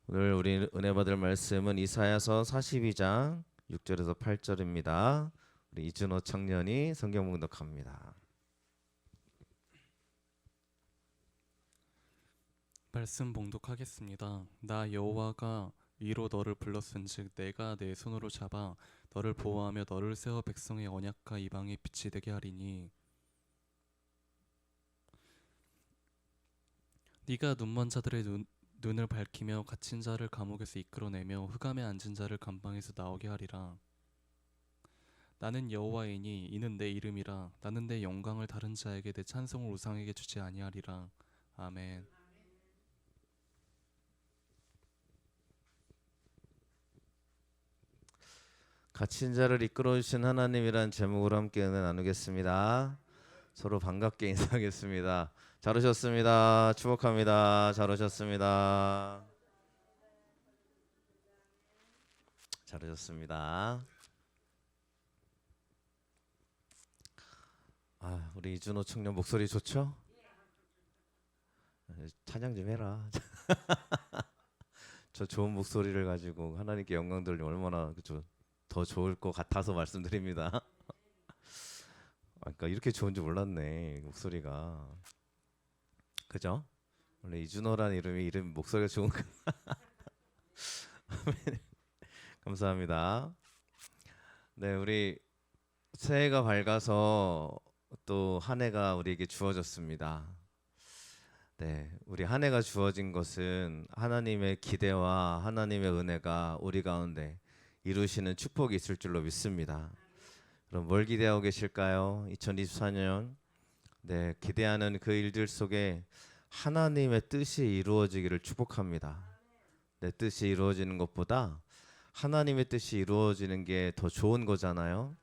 오늘 우리 은혜 받을 말씀은 이사야서 42장 6절에서 8절입니다. 우리 이준호 청년이 성경 봉독합니다. 말씀 봉독하겠습니다. 나 여호와가 이로 너를 불렀은즉 내가 내 손으로 잡아 너를 보호하며 너를 세워 백성의 언약과 이방의 빛이 되게 하리니 네가 눈먼 자들의 눈을 밝히며 갇힌 자를 감옥에서 이끌어내며 흑암에 앉은 자를 감방에서 나오게 하리라. 나는 여호와이니 이는 내 이름이라. 나는 내 영광을 다른 자에게 내 찬송을 우상에게 주지 아니하리라. 아멘. 갇힌 자를 이끌어 주신 하나님이란 제목으로 함께 은혜 나누겠습니다. 서로 반갑게 인사하겠습니다. 잘 오셨습니다. 축복합니다. 잘 오셨습니다. 잘 오셨습니다. 우리 이준호 청년 목소리 좋죠? 찬양 좀 해라. 저 좋은 목소리를 가지고 하나님께 영광 돌리면 얼마나 더 좋을 것 같아서 말씀드립니다. 그러니까 이렇게 좋은 줄 몰랐네, 목소리가. 그죠? 원래 이준호라는 이름 목소리가 좋은 거. 감사합니다. 네, 우리 새해가 밝아서 또 한 해가 우리에게 주어졌습니다. 네, 우리 한 해가 주어진 것은 하나님의 기대와 하나님의 은혜가 우리 가운데 이루시는 축복이 있을 줄로 믿습니다. 그럼 뭘 기대하고 계실까요? 2024년 네, 기대하는 그 일들 속에 하나님의 뜻이 이루어지기를 축복합니다. 내 뜻이 이루어지는 것보다 하나님의 뜻이 이루어지는 게 더 좋은 거잖아요.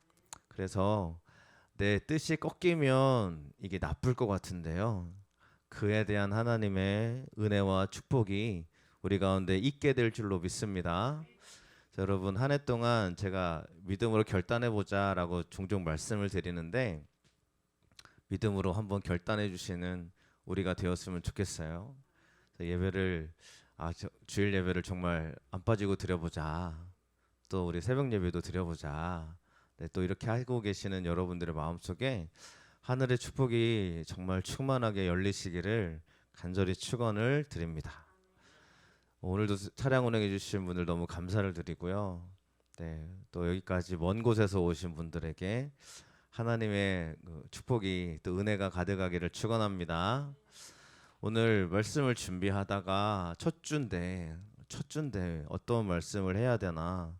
그래서 내 뜻이 꺾이면 이게 나쁠 것 같은데요. 그에 대한 하나님의 은혜와 축복이 우리 가운데 있게 될 줄로 믿습니다. 자, 여러분 한 해 동안 제가 믿음으로 결단해 보자라고 종종 말씀을 드리는데 믿음으로 한번 결단해 주시는 우리가 되었으면 좋겠어요. 예배를 주일 예배를 정말 안 빠지고 드려보자. 또 우리 새벽 예배도 드려보자. 네, 또 이렇게 하고 계시는 여러분들의 마음속에 하늘의 축복이 정말 충만하게 열리시기를 간절히 축원을 드립니다. 오늘도 차량 운행해 주신 분들 너무 감사를 드리고요. 네, 또 여기까지 먼 곳에서 오신 분들에게 하나님의 축복이 또 은혜가 가득하기를 축원합니다. 오늘 말씀을 준비하다가 첫 주인데 어떤 말씀을 해야 되나?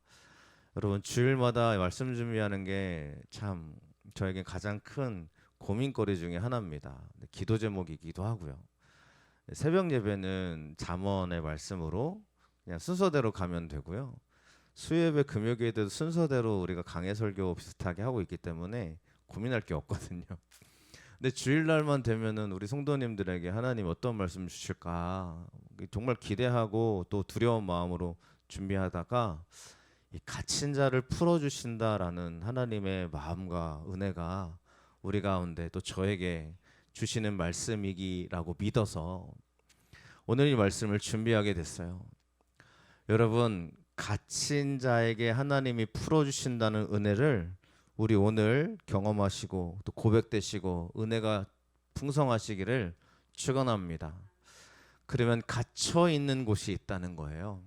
여러분 주일마다 말씀 준비하는 게 참 저에게 가장 큰 고민거리 중에 하나입니다. 기도 제목이기도 하고요. 새벽 예배는 잠언의 말씀으로 그냥 순서대로 가면 되고요. 수요예배 금요예배도 순서대로 우리가 강해 설교 비슷하게 하고 있기 때문에 고민할 게 없거든요. 근데 주일날만 되면은 우리 성도님들에게 하나님 어떤 말씀 주실까 정말 기대하고 또 두려운 마음으로 준비하다가 이 갇힌 자를 풀어주신다라는 하나님의 마음과 은혜가 우리 가운데 또 저에게 주시는 말씀이기라고 믿어서 오늘 이 말씀을 준비하게 됐어요. 여러분 갇힌 자에게 하나님이 풀어주신다는 은혜를 우리 오늘 경험하시고 또 고백되시고 은혜가 풍성하시기를 축원합니다. 그러면 갇혀 있는 곳이 있다는 거예요.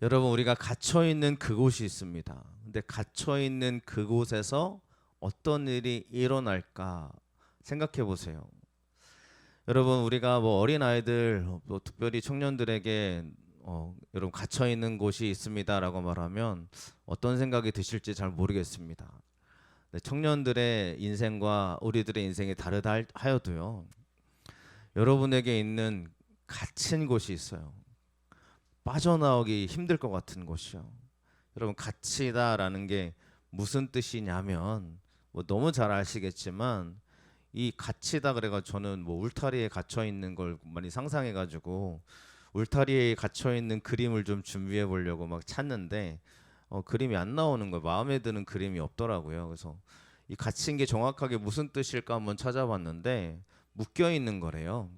여러분 우리가 갇혀 있는 그곳이 있습니다. 근데 갇혀 있는 그곳에서 어떤 일이 일어날까 생각해 보세요. 여러분 우리가 뭐 어린 아이들 또 특별히 청년들에게 여러분 갇혀 있는 곳이 있습니다라고 말하면 어떤 생각이 드실지 잘 모르겠습니다. 네, 청년들의 인생과 우리들의 인생이 다르다 하여도요. 여러분에게 있는 갇힌 곳이 있어요. 빠져나오기 힘들 것 같은 곳이요. 여러분 갇히다라는 게 무슨 뜻이냐면 뭐 너무 잘 아시겠지만 이 갇히다 그래가 저는 뭐 울타리에 갇혀 있는 걸 많이 상상해 가지고 울타리에 갇혀 있는 그림을 좀 준비해 보려고 막 찾는데 그림이 안 나오는 거예요. 마음에 드는 그림이 없더라고요. 그래서 이 갇힌 게 정확하게 무슨 뜻일까 한번 찾아봤는데 묶여 있는 거래요.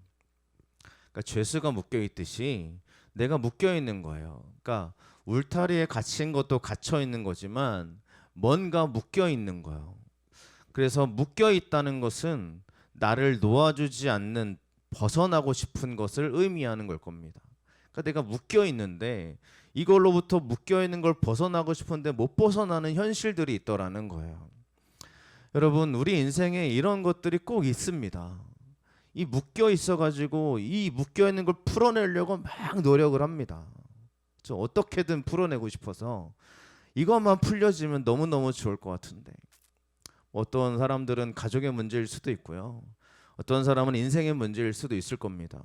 그러니까 죄수가 묶여 있듯이 내가 묶여 있는 거예요. 그러니까 울타리에 갇힌 것도 갇혀 있는 거지만 뭔가 묶여 있는 거예요. 그래서 묶여 있다는 것은 나를 놓아주지 않는 벗어나고 싶은 것을 의미하는 걸 겁니다. 그러니까 내가 묶여 있는데 이걸로부터 묶여 있는 걸 벗어나고 싶은데 못 벗어나는 현실들이 있더라는 거예요. 여러분, 우리 인생에 이런 것들이 꼭 있습니다. 이 묶여 있어가지고 이 묶여 있는 걸 풀어내려고 막 노력을 합니다. 저 어떻게든 풀어내고 싶어서 이것만 풀려지면 너무너무 좋을 것 같은데, 어떤 사람들은 가족의 문제일 수도 있고요. 어떤 사람은 인생의 문제일 수도 있을 겁니다.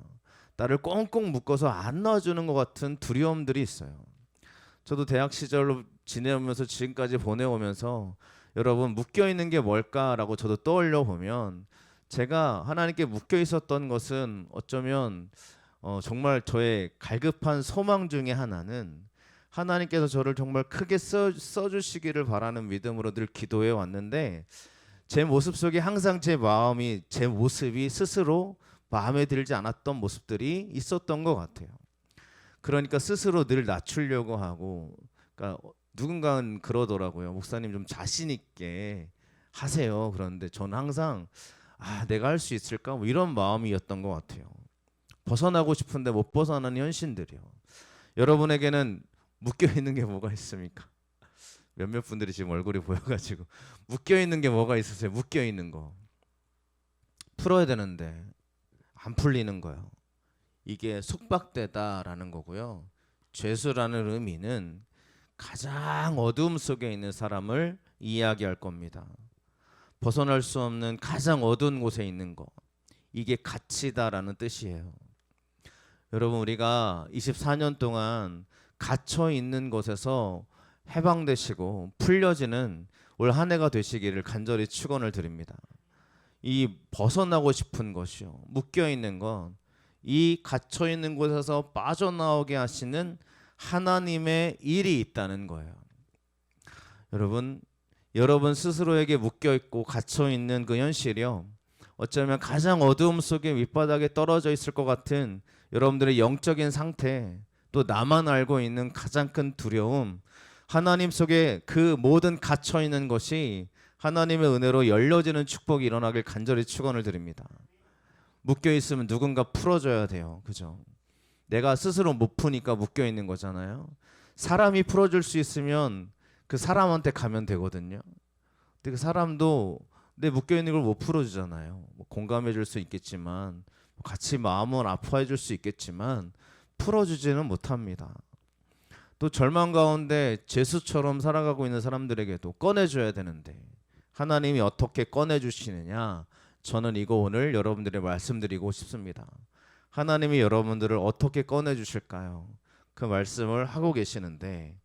나를 꽁꽁 묶어서 안 놔주는 것 같은 두려움들이 있어요. 저도 대학 시절로 지내오면서 지금까지 보내오면서 여러분, 묶여 있는 게 뭘까라고 저도 떠올려 보면 제가 하나님께 묶여 있었던 것은 어쩌면 정말 저의 갈급한 소망 중에 하나는 하나님께서 저를 정말 크게 써주시기를 바라는 믿음으로 늘 기도해 왔는데, 제 모습 속에 항상 제 모습이 스스로 마음에 들지 않았던 모습들이 있었던 것 같아요. 그러니까 스스로 늘 낮추려고 하고, 그러니까 누군가는 그러더라고요. 목사님 좀 자신 있게 하세요. 그런데 저는 항상 내가 할 수 있을까? 뭐 이런 마음이었던 것 같아요. 벗어나고 싶은데 못 벗어나는 현실들이요. 여러분에게는 묶여 있는 게 뭐가 있습니까? 몇몇 분들이 지금 얼굴이 보여가지고 묶여 있는 게 뭐가 있으세요? 묶여 있는 거 풀어야 되는데 안 풀리는 거요. 이게 속박되다라는 거고요. 죄수라는 의미는 가장 어두움 속에 있는 사람을 이야기할 겁니다. 벗어날 수 없는 가장 어두운 곳에 있는 거, 이게 갇히다라는 뜻이에요. 여러분, 우리가 24년 동안 갇혀 있는 것에서 해방되시고 풀려지는 올 한 해가 되시기를 간절히 축원을 드립니다. 이 벗어나고 싶은 것이요, 묶여 있는 것, 이 갇혀 있는 곳에서 빠져나오게 하시는 하나님의 일이 있다는 거예요. 여러분 스스로에게 묶여 있고 갇혀 있는 그 현실이요, 어쩌면 가장 어두움 속에 밑바닥에 떨어져 있을 것 같은 여러분들의 영적인 상태, 또 나만 알고 있는 가장 큰 두려움, 하나님 속에 그 모든 갇혀 있는 것이 하나님의 은혜로 열려지는 축복이 일어나길 간절히 축원을 드립니다. 묶여 있으면 누군가 풀어줘야 돼요. 그죠? 내가 스스로 못 푸니까 묶여 있는 거잖아요. 사람이 풀어줄 수 있으면 그 사람한테 가면 되거든요. 근데 그 사람도 내 묶여 있는 걸 못 풀어주잖아요. 뭐 공감해 줄 수 있겠지만, 같이 마음을 아파해 줄 수 있겠지만 풀어주지는 못합니다. 또 절망 가운데 죄수처럼 살아가고 있는 사람들에게도 꺼내줘야 되는데 하나님이 어떻게 꺼내주시느냐, 저는 이거 오늘 여러분들에게 말씀드리고 싶습니다. 하나님이 여러분들을 어떻게 꺼내주실까요? 그 말씀을 하고 계시는데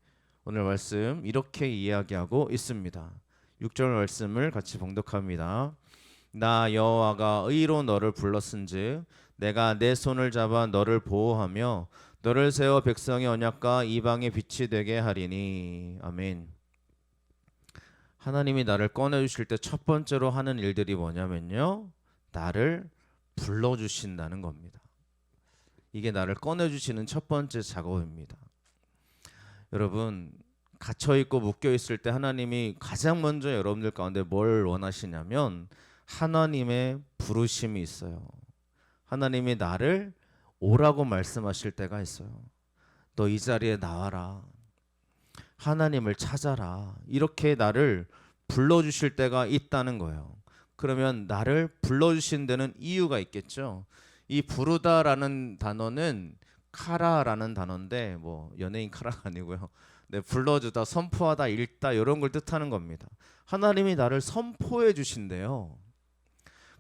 오늘 말씀 이렇게 이야기하고 있습니다. 6절 말씀을 같이 봉독합니다. 나 여호와가 의로 너를 불렀은즉 내가 내 손을 잡아 너를 보호하며 너를 세워 백성의 언약과 이방의 빛이 되게 하리니. 아멘. 하나님이 나를 꺼내주실 때 첫 번째로 하는 일들이 뭐냐면요, 나를 불러주신다는 겁니다. 이게 나를 꺼내주시는 첫 번째 작업입니다. 여러분, 갇혀있고 묶여있을 때 하나님이 가장 먼저 여러분들 가운데 뭘 원하시냐면 하나님의 부르심이 있어요. 하나님이 나를 오라고 말씀하실 때가 있어요. 너 이 자리에 나와라, 하나님을 찾아라, 이렇게 나를 불러주실 때가 있다는 거예요. 그러면 나를 불러주신 데는 이유가 있겠죠. 이 부르다라는 단어는 카라라는 단어인데, 뭐 연예인 카라가 아니고요. 네, 불러주다, 선포하다, 읽다, 이런 걸 뜻하는 겁니다. 하나님이 나를 선포해 주신대요.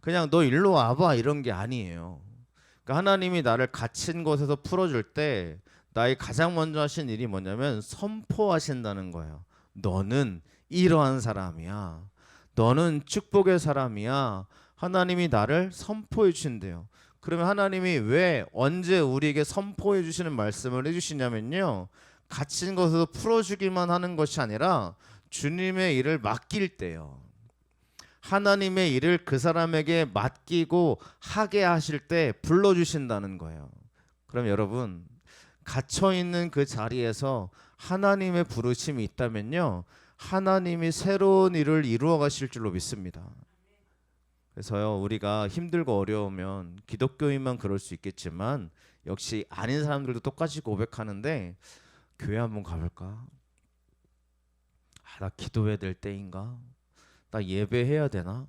그냥 너 일로 와봐 이런 게 아니에요. 그러니까 하나님이 나를 갇힌 곳에서 풀어줄 때 나의 가장 먼저 하신 일이 뭐냐면 선포하신다는 거예요. 너는 이러한 사람이야. 너는 축복의 사람이야. 하나님이 나를 선포해 주신대요. 그러면 하나님이 왜 언제 우리에게 선포해 주시는 말씀을 해주시냐면요, 갇힌 것에서 풀어주기만 하는 것이 아니라 주님의 일을 맡길 때요. 하나님의 일을 그 사람에게 맡기고 하게 하실 때 불러주신다는 거예요. 그럼 여러분, 갇혀 있는 그 자리에서 하나님의 부르심이 있다면요, 하나님이 새로운 일을 이루어 가실 줄로 믿습니다. 그래서요, 우리가 힘들고 어려우면 기독교인만 그럴 수 있겠지만 역시 아닌 사람들도 똑같이 고백하는데, 교회 한번 가볼까? 나 기도해야 될 때인가? 나 예배해야 되나?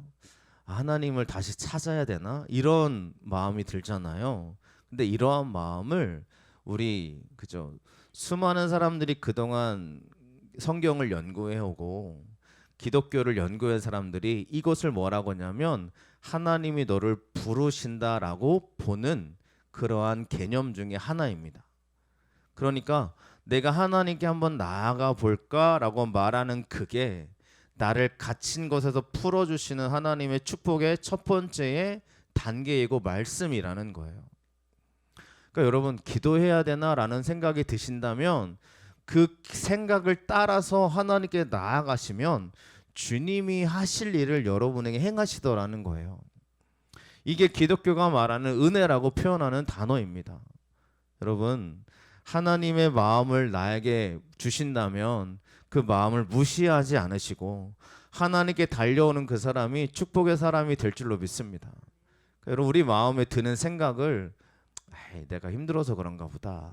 하나님을 다시 찾아야 되나? 이런 마음이 들잖아요. 근데 이러한 마음을 우리 그죠? 수많은 사람들이 그동안 성경을 연구해 오고 기독교를 연구한 사람들이 이것을 뭐라고 하냐면 하나님이 너를 부르신다라고 보는 그러한 개념 중에 하나입니다. 그러니까 내가 하나님께 한번 나아가 볼까라고 말하는 그게 나를 갇힌 것에서 풀어주시는 하나님의 축복의 첫 번째의 단계이고 말씀이라는 거예요. 그러니까 여러분, 기도해야 되나라는 생각이 드신다면 그 생각을 따라서 하나님께 나아가시면 주님이 하실 일을 여러분에게 행하시더라는 거예요. 이게 기독교가 말하는 은혜라고 표현하는 단어입니다. 여러분, 하나님의 마음을 나에게 주신다면 그 마음을 무시하지 않으시고 하나님께 달려오는 그 사람이 축복의 사람이 될 줄로 믿습니다. 여러분, 우리 마음에 드는 생각을 내가 힘들어서 그런가 보다.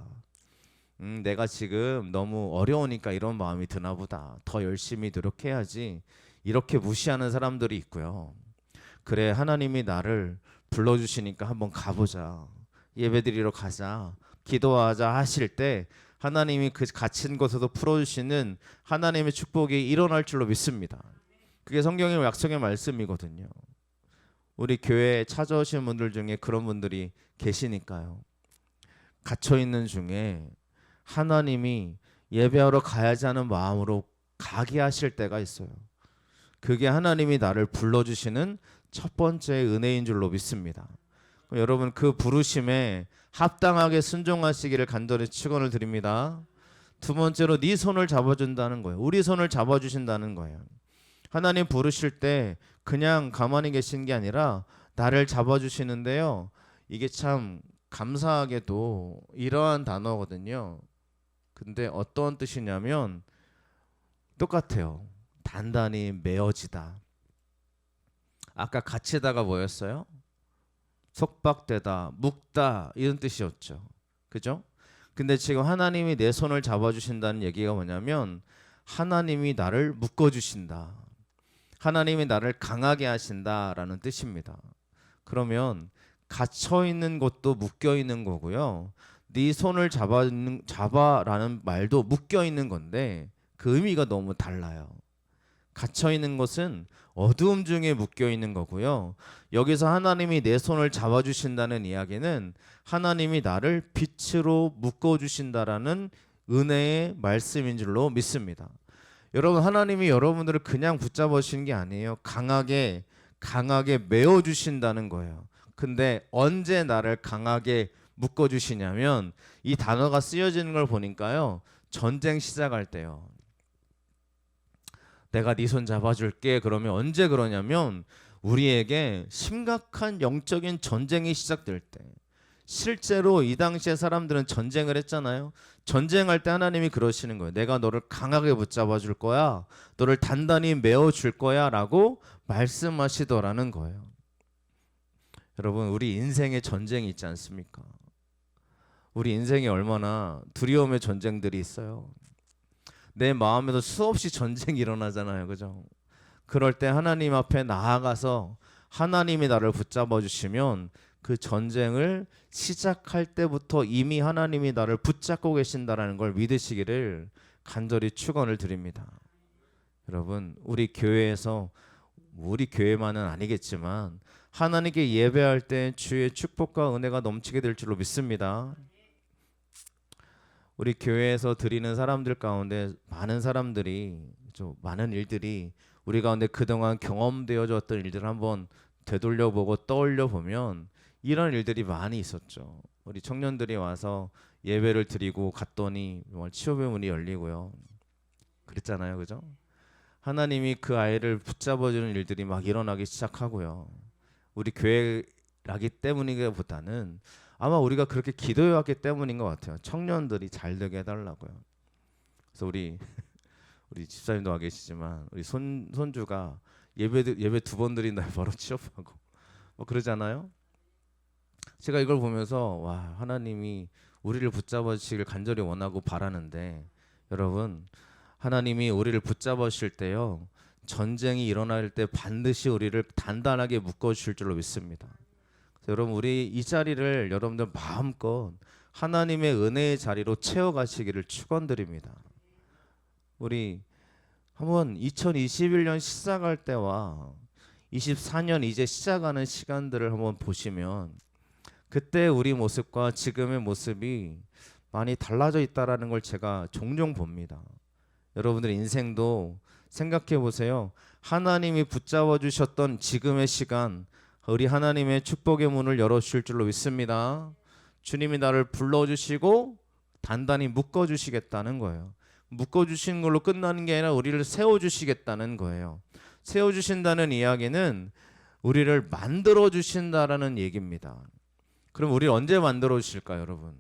내가 지금 너무 어려우니까 이런 마음이 드나 보다. 더 열심히 노력해야지. 이렇게 무시하는 사람들이 있고요. 그래, 하나님이 나를 불러주시니까 한번 가보자. 예배드리러 가자. 기도하자 하실 때 하나님이 그 갇힌 곳에서 풀어주시는 하나님의 축복이 일어날 줄로 믿습니다. 그게 성경의 약속의 말씀이거든요. 우리 교회에 찾아오신 분들 중에 그런 분들이 계시니까요. 갇혀있는 중에 하나님이 예배하러 가야지 하는 마음으로 가게 하실 때가 있어요. 그게 하나님이 나를 불러주시는 첫 번째 은혜인 줄로 믿습니다. 여러분, 그 부르심에 합당하게 순종하시기를 간절히 축원을 드립니다. 두 번째로 네 손을 잡아준다는 거예요. 우리 손을 잡아주신다는 거예요. 하나님 부르실 때 그냥 가만히 계신 게 아니라 나를 잡아주시는데요. 이게 참 감사하게도 이러한 단어거든요. 근데 어떤 뜻이냐면 똑같아요. 단단히 메어지다. 아까 갇히다가 뭐였어요? 속박되다, 묶다 이런 뜻이었죠. 그죠? 근데 지금 하나님이 내 손을 잡아주신다는 얘기가 뭐냐면 하나님이 나를 묶어주신다. 하나님이 나를 강하게 하신다라는 뜻입니다. 그러면 갇혀있는 것도 묶여있는 거고요. 네 손을 잡아라는 말도 묶여있는 건데 그 의미가 너무 달라요. 갇혀있는 것은 어두움 중에 묶여있는 거고요. 여기서 하나님이 내 손을 잡아주신다는 이야기는 하나님이 나를 빛으로 묶어주신다라는 은혜의 말씀인 줄로 믿습니다. 여러분, 하나님이 여러분들을 그냥 붙잡으시는 게 아니에요. 강하게 메어주신다는 거예요. 근데 언제 나를 강하게 묶어주시냐면 이 단어가 쓰여지는 걸 보니까요. 전쟁 시작할 때요. 내가 네 손 잡아줄게. 그러면 언제 그러냐면 우리에게 심각한 영적인 전쟁이 시작될 때. 실제로 이 당시에 사람들은 전쟁을 했잖아요. 전쟁할 때 하나님이 그러시는 거예요. 내가 너를 강하게 붙잡아 줄 거야. 너를 단단히 메어 줄 거야 라고 말씀하시더라는 거예요. 여러분, 우리 인생에 전쟁이 있지 않습니까? 우리 인생에 얼마나 두려움의 전쟁들이 있어요. 내 마음에도 수없이 전쟁이 일어나잖아요. 그죠? 그럴 때 하나님 앞에 나아가서 하나님이 나를 붙잡아 주시면 그 전쟁을 시작할 때부터 이미 하나님이 나를 붙잡고 계신다라는 걸 믿으시기를 간절히 축원을 드립니다. 여러분, 우리 교회에서 우리 교회만은 아니겠지만 하나님께 예배할 때 주의 축복과 은혜가 넘치게 될 줄로 믿습니다. 우리 교회에서 드리는 사람들 가운데 많은 사람들이 많은 일들이 우리 가운데 그동안 경험되어졌던 일들을 한번 되돌려보고 떠올려보면 이런 일들이 많이 있었죠. 우리 청년들이 와서 예배를 드리고 갔더니 치유의 문이 열리고요. 그랬잖아요. 그죠? 하나님이 그 아이를 붙잡아주는 일들이 막 일어나기 시작하고요. 우리 교회라기 때문이기보다는 아마 우리가 그렇게 기도해왔기 때문인 것 같아요. 청년들이 잘 되게 해달라고요. 그래서 우리 집사님도 와 계시지만 우리 손주가 예배 2번 드린다 바로 취업하고 뭐 그러잖아요. 제가 이걸 보면서 와, 하나님이 우리를 붙잡아 주시길 간절히 원하고 바라는데, 여러분, 하나님이 우리를 붙잡아 주실 때요, 전쟁이 일어날 때 반드시 우리를 단단하게 묶어 주실 줄로 믿습니다. 그래서 여러분, 우리 이 자리를 여러분들 마음껏 하나님의 은혜의 자리로 채워 가시기를 축원드립니다. 우리 한번 2021년 시작할 때와 24년 이제 시작하는 시간들을 한번 보시면 그때 우리 모습과 지금의 모습이 많이 달라져 있다라는 걸 제가 종종 봅니다. 여러분들 인생도 생각해 보세요. 하나님이 붙잡아 주셨던 지금의 시간, 우리 하나님의 축복의 문을 열어주실 줄로 믿습니다. 주님이 나를 불러주시고 단단히 묶어주시겠다는 거예요. 묶어주시는 걸로 끝나는 게 아니라 우리를 세워주시겠다는 거예요. 세워주신다는 이야기는 우리를 만들어주신다라는 얘기입니다. 그럼 우리를 언제 만들어주실까요, 여러분?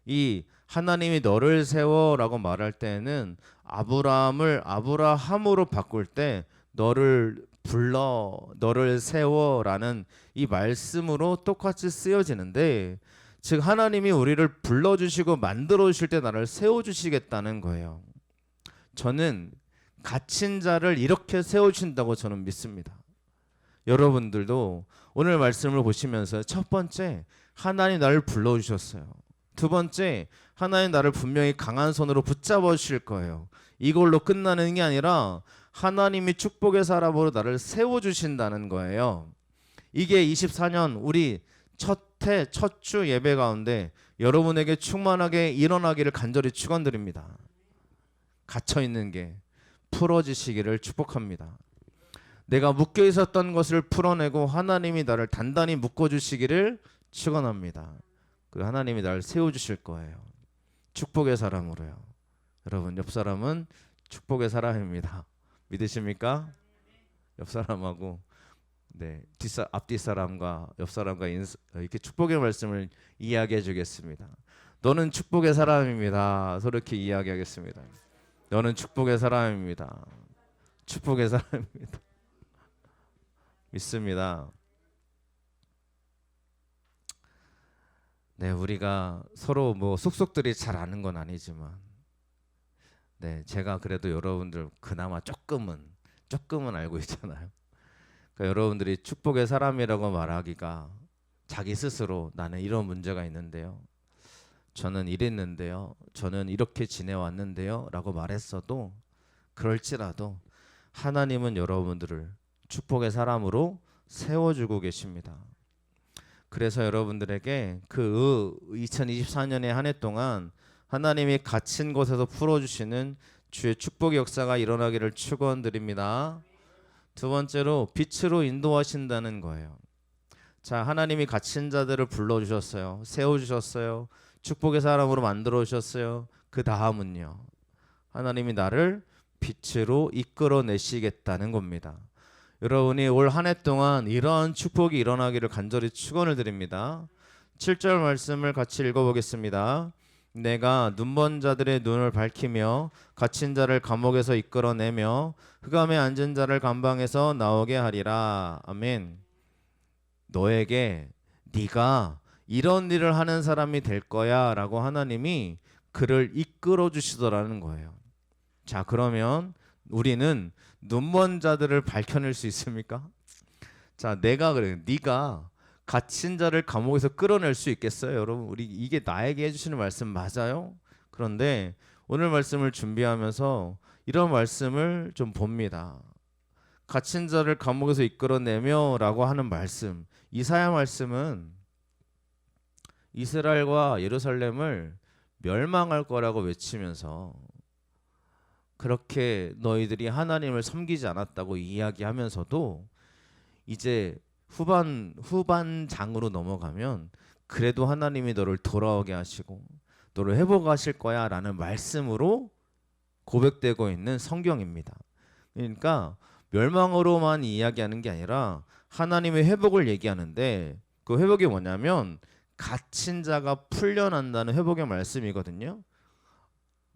이 하나님이 너를 세워라고 말할 때는 아브라함을 아브라함으로 바꿀 때 너를 불러, 너를 세워라는 이 말씀으로 똑같이 쓰여지는데, 즉 하나님이 우리를 불러주시고 만들어주실 때 나를 세워주시겠다는 거예요. 저는 갇힌 자를 이렇게 세워주신다고 저는 믿습니다. 여러분들도 오늘 말씀을 보시면서 첫 번째, 하나님 나를 불러주셨어요. 두 번째, 하나님 나를 분명히 강한 손으로 붙잡아 주실 거예요. 이걸로 끝나는 게 아니라 하나님이 축복의 사람으로 나를 세워주신다는 거예요. 이게 24년 우리 첫 주 예배 가운데 여러분에게 충만하게 일어나기를 간절히 축원드립니다. 갇혀있는 게 풀어지시기를 축복합니다. 내가 묶여 있었던 것을 풀어내고 하나님이 나를 단단히 묶어주시기를 축원합니다. 그 하나님이 나를 세워주실 거예요. 축복의 사람으로요. 여러분, 옆 사람은 축복의 사람입니다. 믿으십니까? 옆 사람하고 앞뒤 사람과 옆 사람과 이렇게 축복의 말씀을 이야기해 주겠습니다. 너는 축복의 사람입니다. 서로 이렇게 이야기하겠습니다. 너는 축복의 사람입니다. 축복의 사람입니다. 믿습니다. 네, 우리가 서로 뭐 속속들이 잘 아는 건 아니지만, 제가 그래도 여러분들 그나마 조금은 알고 있잖아요. 그러니까 여러분들이 축복의 사람이라고 말하기가 자기 스스로 나는 이런 문제가 있는데요, 저는 이랬는데요, 저는 이렇게 지내왔는데요 라고 말했어도, 그럴지라도 하나님은 여러분들을 축복의 사람으로 세워주고 계십니다. 그래서 여러분들에게 그 2024년의 한 해 동안 하나님이 갇힌 곳에서 풀어주시는 주의 축복의 역사가 일어나기를 축원드립니다. 두 번째로 빛으로 인도하신다는 거예요. 자, 하나님이 갇힌 자들을 불러주셨어요. 세워주셨어요. 축복의 사람으로 만들어주셨어요. 그 다음은요, 하나님이 나를 빛으로 이끌어내시겠다는 겁니다. 여러분이 올 한 해 동안 이러한 축복이 일어나기를 간절히 축원을 드립니다. 7절 말씀을 같이 읽어보겠습니다. 내가 눈먼 자들의 눈을 밝히며 갇힌 자를 감옥에서 이끌어내며 흑암에 앉은 자를 감방에서 나오게 하리라. 아멘. 너에게 네가 이런 일을 하는 사람이 될 거야 라고 하나님이 그를 이끌어 주시더라는 거예요. 자, 그러면 우리는 눈먼 자들을 밝혀낼 수 있습니까? 자, 내가 그래요. 네가 갇힌 자를 감옥에서 끌어낼 수 있겠어요? 여러분, 우리 이게 나에게 해주시는 말씀 맞아요? 그런데 오늘 말씀을 준비하면서 이런 말씀을 좀 봅니다. 갇힌 자를 감옥에서 이끌어내며 라고 하는 말씀, 이사야 말씀은 이스라엘과 예루살렘을 멸망할 거라고 외치면서 그렇게 너희들이 하나님을 섬기지 않았다고 이야기하면서도 이제 후반 장으로 넘어가면 그래도 하나님이 너를 돌아오게 하시고 너를 회복하실 거야 라는 말씀으로 고백되고 있는 성경입니다. 그러니까 멸망으로만 이야기하는 게 아니라 하나님의 회복을 얘기하는데 그 회복이 뭐냐면 갇힌 자가 풀려난다는 회복의 말씀이거든요.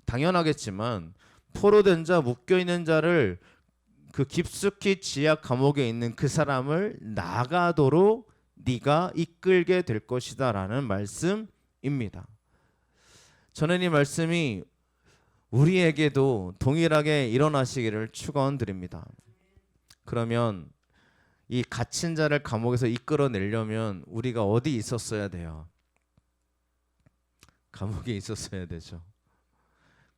당연하겠지만 포로된 자, 묶여 있는 자를 그 깊숙이 지하 감옥에 있는 그 사람을 나가도록 네가 이끌게 될 것이다라는 말씀입니다. 저는 이 말씀이 우리에게도 동일하게 일어나시기를 축원드립니다. 그러면 이 갇힌 자를 감옥에서 이끌어내려면 우리가 어디 있었어야 돼요? 감옥에 있었어야 되죠.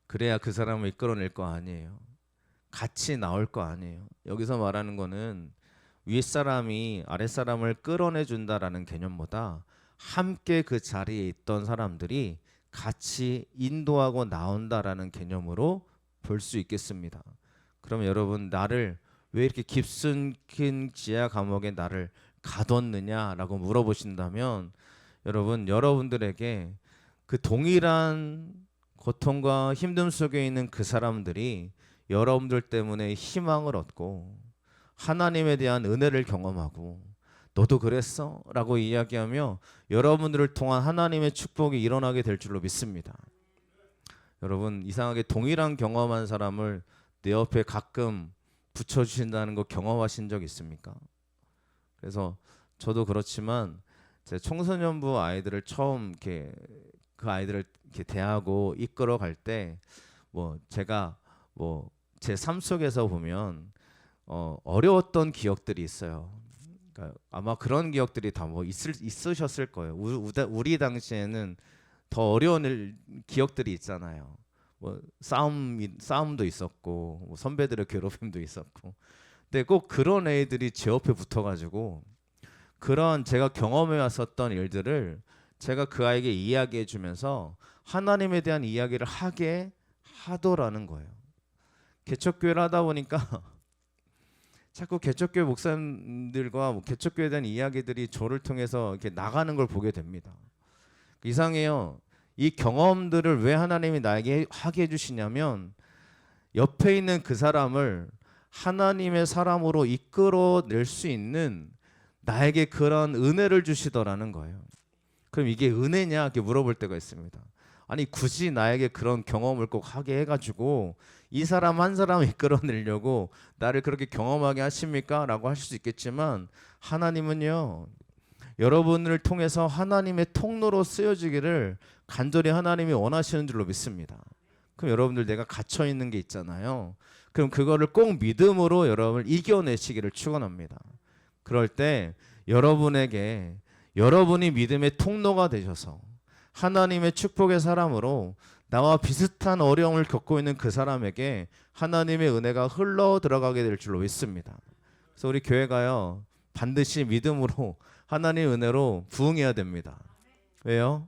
그래야 그 사람을 이끌어낼 거 아니에요. 같이 나올 거 아니에요. 여기서 말하는 거는 윗사람이 아랫사람을 끌어내 준다라는 개념보다 함께 그 자리에 있던 사람들이 같이 인도하고 나온다라는 개념으로 볼 수 있겠습니다. 그러면 여러분, 나를 왜 이렇게 깊숙이 지하 감옥에 나를 가뒀느냐라고 물어보신다면 여러분, 여러분들에게 그 동일한 고통과 힘듦 속에 있는 그 사람들이 여러분들 때문에 희망을 얻고 하나님에 대한 은혜를 경험하고 너도 그랬어? 라고 이야기하며 여러분들을 통한 하나님의 축복이 일어나게 될 줄로 믿습니다. 여러분, 이상하게 동일한 경험한 사람을 내 옆에 가끔 붙여주신다는 거 경험하신 적 있습니까? 그래서 저도 그렇지만 제 청소년부 아이들을 처음 이렇게 그 아이들을 이렇게 대하고 이끌어 갈 때 제가 제 삶 속에서 보면 어려웠던 기억들이 있어요. 그러니까 아마 그런 기억들이 다 있으셨을 거예요. 우리 당시에는 더 어려운 기억들이 있잖아요. 싸움도 있었고 선배들의 괴롭힘도 있었고. 근데 꼭 그런 애들이 제 옆에 붙어가지고 그런 제가 경험해 왔었던 일들을 제가 그 아이에게 이야기해 주면서 하나님에 대한 이야기를 하게 하더라는 거예요. 개척교회를 하다 보니까 자꾸 개척교회 목사님들과 개척교회에 대한 이야기들이 저를 통해서 이렇게 나가는 걸 보게 됩니다. 이상해요. 이 경험들을 왜 하나님이 나에게 하게 해주시냐면 옆에 있는 그 사람을 하나님의 사람으로 이끌어낼 수 있는 나에게 그런 은혜를 주시더라는 거예요. 그럼 이게 은혜냐 이렇게 물어볼 때가 있습니다. 아니 굳이 나에게 그런 경험을 꼭 하게 해가지고 이 사람 한 사람을 이끌어내려고 나를 그렇게 경험하게 하십니까? 라고 하실 수 있겠지만 하나님은요, 여러분을 통해서 하나님의 통로로 쓰여지기를 간절히 하나님이 원하시는 줄로 믿습니다. 그럼 여러분들 내가 갇혀 있는 게 있잖아요. 그럼 그거를 꼭 믿음으로 여러분을 이겨내시기를 축원합니다. 그럴 때 여러분에게 여러분이 믿음의 통로가 되셔서 하나님의 축복의 사람으로 나와 비슷한 어려움을 겪고 있는 그 사람에게 하나님의 은혜가 흘러 들어가게 될 줄로 믿습니다. 그래서 우리 교회가요, 반드시 믿음으로 하나님의 은혜로 부응해야 됩니다. 왜요?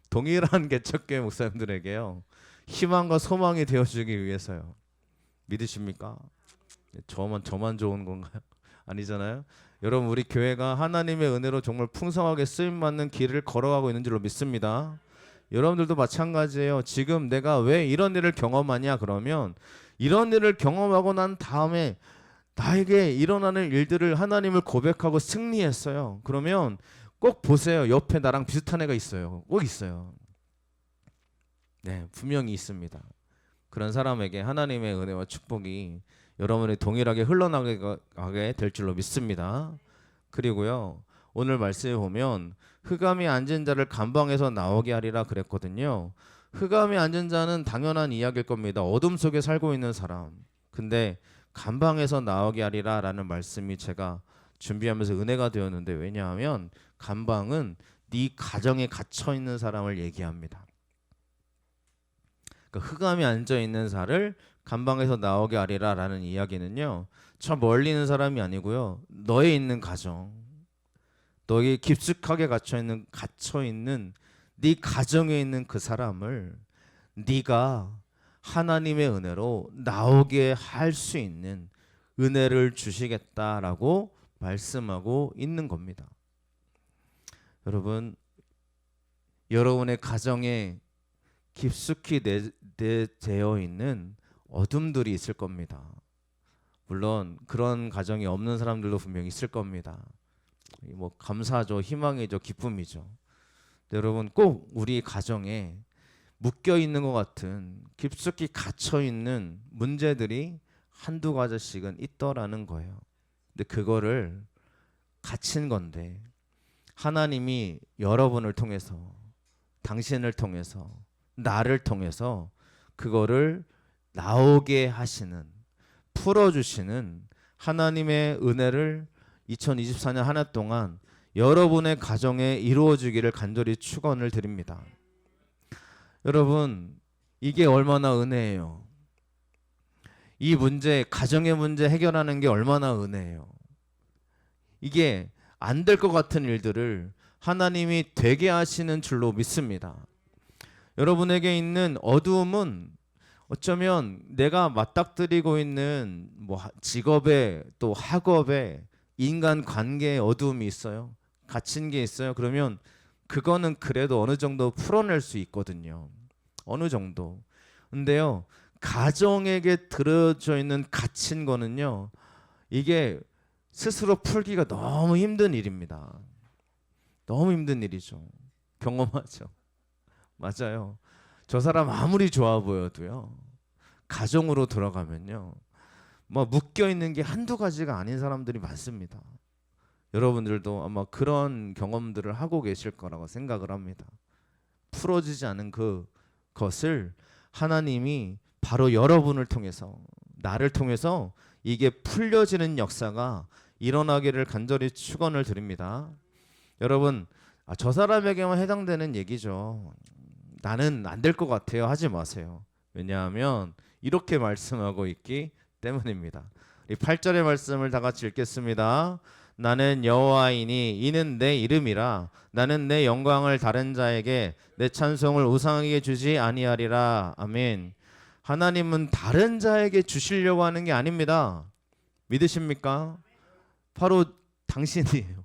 동일한 개척교회 목사님들에게요, 희망과 소망이 되어주기 위해서요. 믿으십니까? 저만 좋은 건가요? 아니잖아요. 여러분, 우리 교회가 하나님의 은혜로 정말 풍성하게 쓰임받는 길을 걸어가고 있는 줄로 믿습니다. 여러분들도 마찬가지예요. 지금 내가 왜 이런 일을 경험하냐 그러면 이런 일을 경험하고 난 다음에 나에게 일어나는 일들을 하나님을 고백하고 승리했어요. 그러면 꼭 보세요. 옆에 나랑 비슷한 애가 있어요. 꼭 있어요. 네, 분명히 있습니다. 그런 사람에게 하나님의 은혜와 축복이 여러분이 동일하게 흘러나가게 될 줄로 믿습니다. 그리고요, 오늘 말씀에 보면 흑암에 앉은 자를 감방에서 나오게 하리라 그랬거든요. 흑암에 앉은 자는 당연한 이야기일 겁니다. 어둠 속에 살고 있는 사람. 근데 감방에서 나오게 하리라 라는 말씀이 제가 준비하면서 은혜가 되었는데, 왜냐하면 감방은 네 가정에 갇혀 있는 사람을 얘기합니다. 그러니까 흑암에 앉아 있는 자를 감방에서 나오게 하리라 라는 이야기는요, 저 멀리 있는 사람이 아니고요, 너에 있는 가정, 너에게 깊숙하게 갇혀 있는 네 가정에 있는 그 사람을 네가 하나님의 은혜로 나오게 할 수 있는 은혜를 주시겠다라고 말씀하고 있는 겁니다. 여러분, 여러분의 가정에 깊숙이 내재되어 있는 어둠들이 있을 겁니다. 물론 그런 가정이 없는 사람들도 분명히 있을 겁니다. 뭐 감사죠, 희망이죠, 기쁨이죠. 근데 여러분 꼭 우리 가정에 묶여 있는 것 같은 깊숙이 갇혀 있는 문제들이 한두 가지씩은 있더라는 거예요. 근데 그거를 갇힌 건데 하나님이 여러분을 통해서, 당신을 통해서, 나를 통해서 그거를 나오게 하시는, 풀어주시는 하나님의 은혜를 2024년 한 해 동안 여러분의 가정에 이루어지기를 간절히 축원을 드립니다. 여러분, 이게 얼마나 은혜예요. 이 문제, 가정의 문제 해결하는 게 얼마나 은혜예요. 이게 안 될 것 같은 일들을 하나님이 되게 하시는 줄로 믿습니다. 여러분에게 있는 어두움은 어쩌면 내가 맞닥뜨리고 있는 뭐 직업에 또 학업에 인간 관계에 어두움이 있어요. 갇힌 게 있어요. 그러면 그거는 그래도 어느 정도 풀어낼 수 있거든요. 어느 정도. 근데요, 가정에게 들어져 있는 갇힌 거는요, 이게 스스로 풀기가 너무 힘든 일입니다. 너무 힘든 일이죠. 경험하죠. 맞아요. 저 사람 아무리 좋아 보여도요, 가정으로 들어가면요, 뭐 묶여 있는 게 한두 가지가 아닌 사람들이 많습니다. 여러분들도 아마 그런 경험들을 하고 계실 거라고 생각을 합니다. 풀어지지 않은 그것을 하나님이 바로 여러분을 통해서, 나를 통해서 이게 풀려지는 역사가 일어나기를 간절히 축원을 드립니다. 여러분, 저 사람에게만 해당되는 얘기죠. 나는 안 될 것 같아요 하지 마세요. 왜냐하면 이렇게 말씀하고 있기 때문입니다. 이 8절의 말씀을 다 같이 읽겠습니다. 나는 여호와이니 이는 내 이름이라. 나는 내 영광을 다른 자에게, 내 찬송을 우상에게 주지 아니하리라. 아멘. 하나님은 다른 자에게 주시려고 하는 게 아닙니다. 믿으십니까? 바로 당신이에요.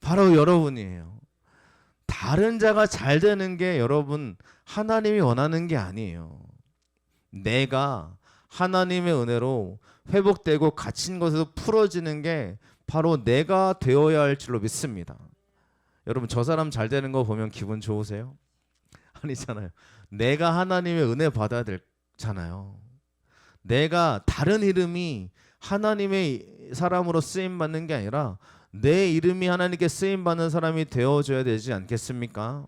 바로 여러분이에요. 다른 자가 잘 되는 게 여러분 하나님이 원하는 게 아니에요. 내가 하나님의 은혜로 회복되고 갇힌 것에서 풀어지는 게 바로 내가 되어야 할 줄로 믿습니다. 여러분, 저 사람 잘 되는 거 보면 기분 좋으세요? 아니잖아요. 내가 하나님의 은혜 받아야 되잖아요. 내가 다른 이름이 하나님의 사람으로 쓰임 받는 게 아니라 내 이름이 하나님께 쓰임 받는 사람이 되어줘야 되지 않겠습니까?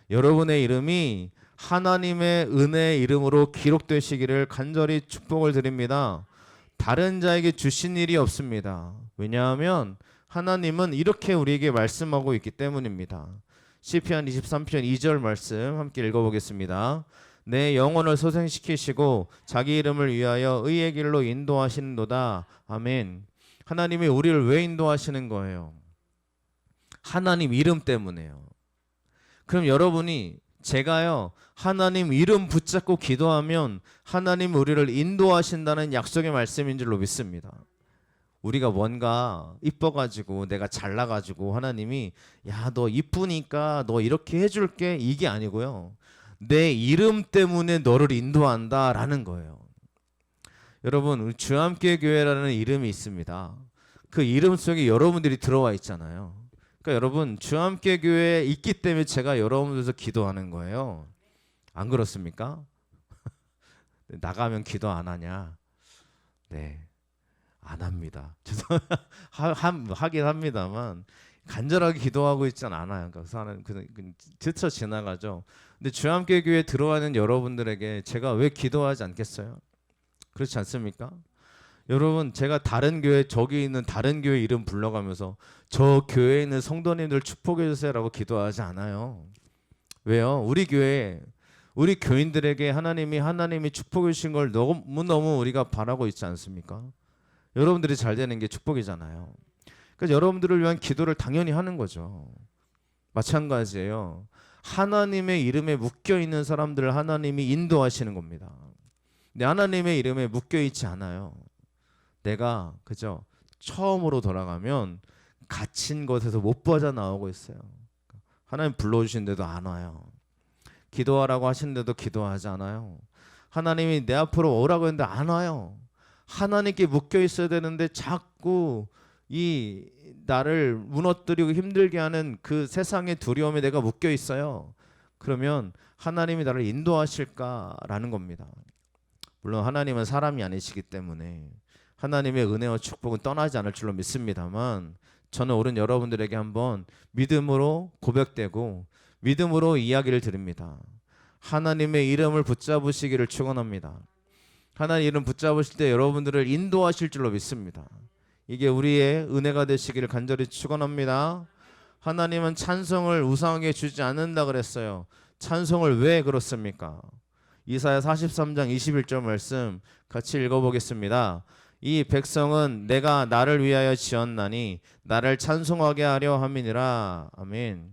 여러분의 이름이 하나님의 은혜의 이름으로 기록되시기를 간절히 축복을 드립니다. 다른 자에게 주신 일이 없습니다. 왜냐하면 하나님은 이렇게 우리에게 말씀하고 있기 때문입니다. 시편 23편 2절 말씀 함께 읽어보겠습니다. 내 영혼을 소생시키시고 자기 이름을 위하여 의의 길로 인도하시는도다. 아멘. 하나님이 우리를 왜 인도하시는 거예요? 하나님 이름 때문에요. 그럼 여러분이, 제가요, 하나님 이름 붙잡고 기도하면 하나님 우리를 인도하신다는 약속의 말씀인 줄로 믿습니다. 우리가 뭔가 이뻐가지고 내가 잘나가지고 하나님이 야, 너 이쁘니까 너 이렇게 해줄게, 이게 아니고요, 내 이름 때문에 너를 인도한다라는 거예요. 여러분, 주함께 교회라는 이름이 있습니다. 그 이름 속에 여러분들이 들어와 있잖아요. 그러니까 여러분, 주함께 교회에 있기 때문에 제가 여러분들에서 기도하는 거예요. 안 그렇습니까? 나가면 기도 안 하냐? 네, 안 합니다. 하긴 합니다만 간절하게 기도하고 있진 않아요. 그래서 스쳐 지나가죠. 근데 주함께 교회에 들어가는 여러분들에게 제가 왜 기도하지 않겠어요? 그렇지 않습니까? 여러분, 제가 다른 교회, 저기 있는 다른 교회 이름 불러가면서 저 교회에 있는 성도님들 축복해 주세요라고 기도하지 않아요. 왜요? 우리 교회, 우리 교인들에게 하나님이 축복해 주신 걸 너무너무 우리가 바라고 있지 않습니까? 여러분들이 잘 되는 게 축복이잖아요. 그래서 여러분들을 위한 기도를 당연히 하는 거죠. 마찬가지예요. 하나님의 이름에 묶여 있는 사람들을 하나님이 인도하시는 겁니다. 근데 하나님의 이름에 묶여 있지 않아요. 내가 그죠? 처음으로 돌아가면 갇힌 것에서 못 빠져나오고 있어요. 하나님 불러주신데도 안 와요. 기도하라고 하시는데도 기도하지 않아요. 하나님이 내 앞으로 오라고 했는데 안 와요. 하나님께 묶여 있어야 되는데 자꾸 이 나를 무너뜨리고 힘들게 하는 그 세상의 두려움에 내가 묶여 있어요. 그러면 하나님이 나를 인도하실까라는 겁니다. 물론 하나님은 사람이 아니시기 때문에 하나님의 은혜와 축복은 떠나지 않을 줄로 믿습니다만, 저는 오늘 여러분들에게 한번 믿음으로 고백되고 믿음으로 이야기를 드립니다. 하나님의 이름을 붙잡으시기를 축원합니다. 하나님 이름 붙잡으실 때 여러분들을 인도하실 줄로 믿습니다. 이게 우리의 은혜가 되시기를 간절히 축원합니다. 하나님은 찬송을 우상에게 주지 않는다 그랬어요. 찬송을 왜 그렇습니까? 이사야 43장 21절 말씀 같이 읽어보겠습니다. 이 백성은 내가 나를 위하여 지었나니 나를 찬송하게 하려 함이니라. 아멘.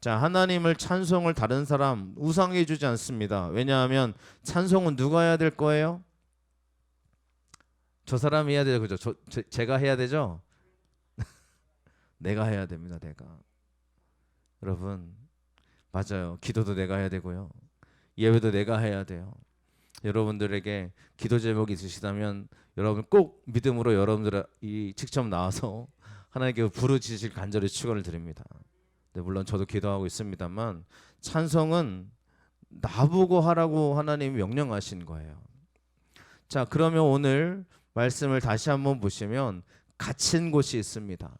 자, 하나님을 찬송을 다른 사람 우상에게 주지 않습니다. 왜냐하면 찬송은 누가 해야 될 거예요? 저 사람이 해야 되죠. 그죠? 제가 해야 되죠? 내가 해야 됩니다. 내가. 여러분, 맞아요. 기도도 내가 해야 되고요. 예배도 내가 해야 돼요. 여러분들에게 기도 제목이 있으시다면 여러분 꼭 믿음으로 여러분들이 직접 나와서 하나님께 부르짖으실 간절히 축원을 드립니다. 네, 물론 저도 기도하고 있습니다만 찬송은 나보고 하라고 하나님이 명령하신 거예요. 자, 그러면 오늘 말씀을 다시 한번 보시면 갇힌 곳이 있습니다.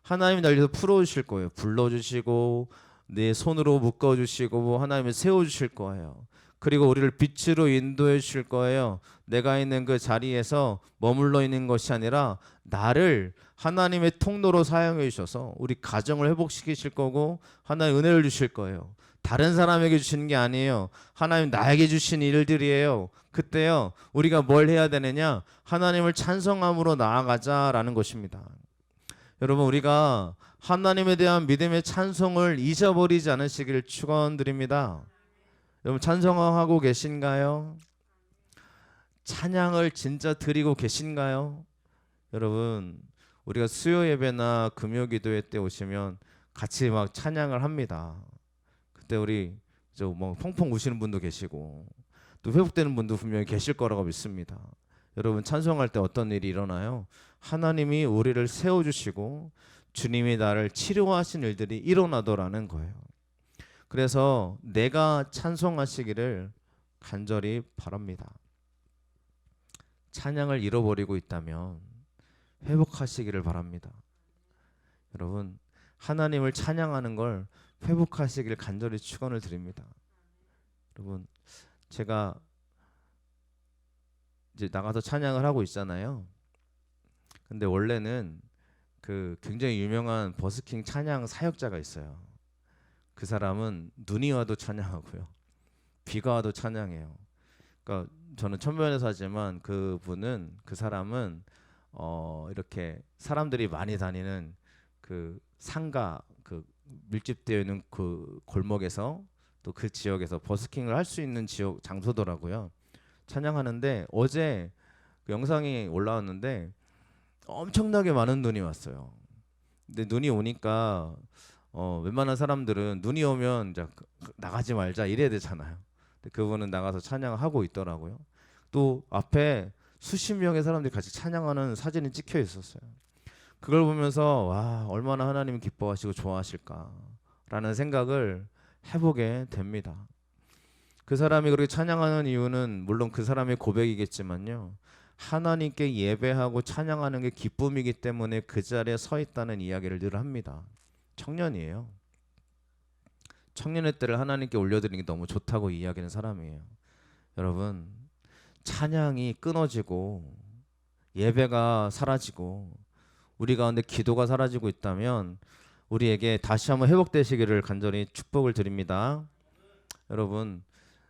하나님이 날려서 풀어주실 거예요. 불러주시고 내 손으로 묶어주시고 하나님이 세워주실 거예요. 그리고 우리를 빛으로 인도해 주실 거예요. 내가 있는 그 자리에서 머물러 있는 것이 아니라 나를 하나님의 통로로 사용해 주셔서 우리 가정을 회복시키실 거고 하나님 은혜를 주실 거예요. 다른 사람에게 주시는 게 아니에요. 하나님 나에게 주신 일들이에요. 그때요 우리가 뭘 해야 되느냐? 하나님을 찬송함으로 나아가자라는 것입니다. 여러분, 우리가 하나님에 대한 믿음의 찬송을 잊어버리지 않으시길 축원드립니다. 여러분, 찬송하고 계신가요? 찬양을 진짜 드리고 계신가요? 여러분, 우리가 수요 예배나 금요 기도회 때 오시면 같이 막 찬양을 합니다. 그때 우리 뭐 펑펑 우시는 분도 계시고 또 회복되는 분도 분명히 계실 거라고 믿습니다. 여러분, 찬송할 때 어떤 일이 일어나요? 하나님이 우리를 세워주시고 주님이 나를 치료하신 일들이 일어나더라는 거예요. 그래서 내가 찬송하시기를 간절히 바랍니다. 찬양을 잃어버리고 있다면 회복하시기를 바랍니다. 여러분, 하나님을 찬양하는 걸 회복하시기를 간절히 축원을 드립니다. 여러분, 제가 이제 나가서 찬양을 하고 있잖아요. 근데 원래는 그 굉장히 유명한 버스킹 찬양 사역자가 있어요. 그 사람은 눈이 와도 찬양하고요, 비가 와도 찬양해요. 그러니까 저는 천변에서 하지만 그 사람은 이렇게 사람들이 많이 다니는 그 상가, 그 밀집되어 있는 그 골목에서 또 그 지역에서 버스킹을 할 수 있는 지역 장소더라고요. 찬양하는데 어제 그 영상이 올라왔는데 엄청나게 많은 눈이 왔어요. 근데 눈이 오니까 웬만한 사람들은 눈이 오면 이제 나가지 말자 이래야 되잖아요. 근데 그분은 나가서 찬양하고 있더라고요. 또 앞에 수십 명의 사람들이 같이 찬양하는 사진이 찍혀 있었어요. 그걸 보면서 와, 얼마나 하나님이 기뻐하시고 좋아하실까라는 생각을 해보게 됩니다. 그 사람이 그렇게 찬양하는 이유는 물론 그 사람의 고백이겠지만요, 하나님께 예배하고 찬양하는 게 기쁨이기 때문에 그 자리에 서 있다는 이야기를 늘 합니다. 청년이에요. 청년의 때를 하나님께 올려드리는 게 너무 좋다고 이야기하는 사람이에요. 여러분, 찬양이 끊어지고 예배가 사라지고 우리 가운데 기도가 사라지고 있다면 우리에게 다시 한번 회복되시기를 간절히 축복을 드립니다. 여러분,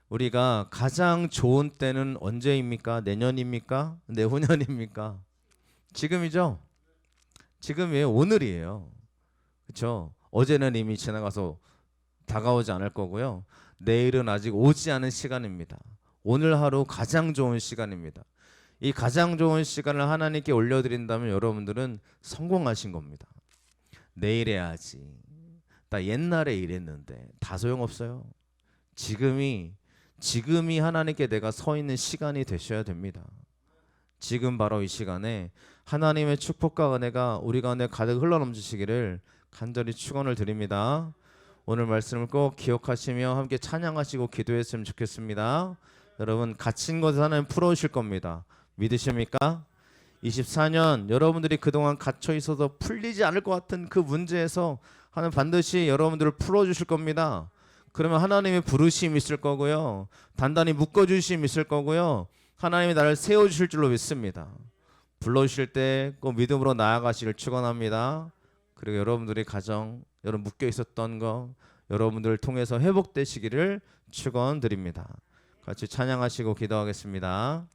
우리가 가장 좋은 때는 언제입니까? 내년입니까? 내후년입니까? 지금이죠? 지금이에요. 오늘이에요. 그렇죠? 어제는 이미 지나가서 다가오지 않을 거고요. 내일은 아직 오지 않은 시간입니다. 오늘 하루 가장 좋은 시간입니다. 이 가장 좋은 시간을 하나님께 올려드린다면 여러분들은 성공하신 겁니다. 내일 해야지, 나 옛날에 이랬는데, 다 소용없어요. 지금이 하나님께 내가 서 있는 시간이 되셔야 됩니다. 지금 바로 이 시간에 하나님의 축복과 은혜가 우리 가운데 가득 흘러넘치시기를 간절히 축원을 드립니다. 오늘 말씀을 꼭 기억하시며 함께 찬양하시고 기도했으면 좋겠습니다. 여러분 갇힌 것을 하나님 풀어주실 겁니다. 믿으십니까? 24년 여러분들이 그동안 갇혀 있어서 풀리지 않을 것 같은 그 문제에서 하나님 반드시 여러분들을 풀어주실 겁니다. 그러면 하나님의 부르심이 있을 거고요. 단단히 묶어주심이 있을 거고요. 하나님이 나를 세워주실 줄로 믿습니다. 불러주실 때 꼭 믿음으로 나아가시길 축원합니다. 그리고 여러분들의 가정, 여러분 묶여 있었던 거 여러분들을 통해서 회복되시기를 축원드립니다. 같이 찬양하시고 기도하겠습니다.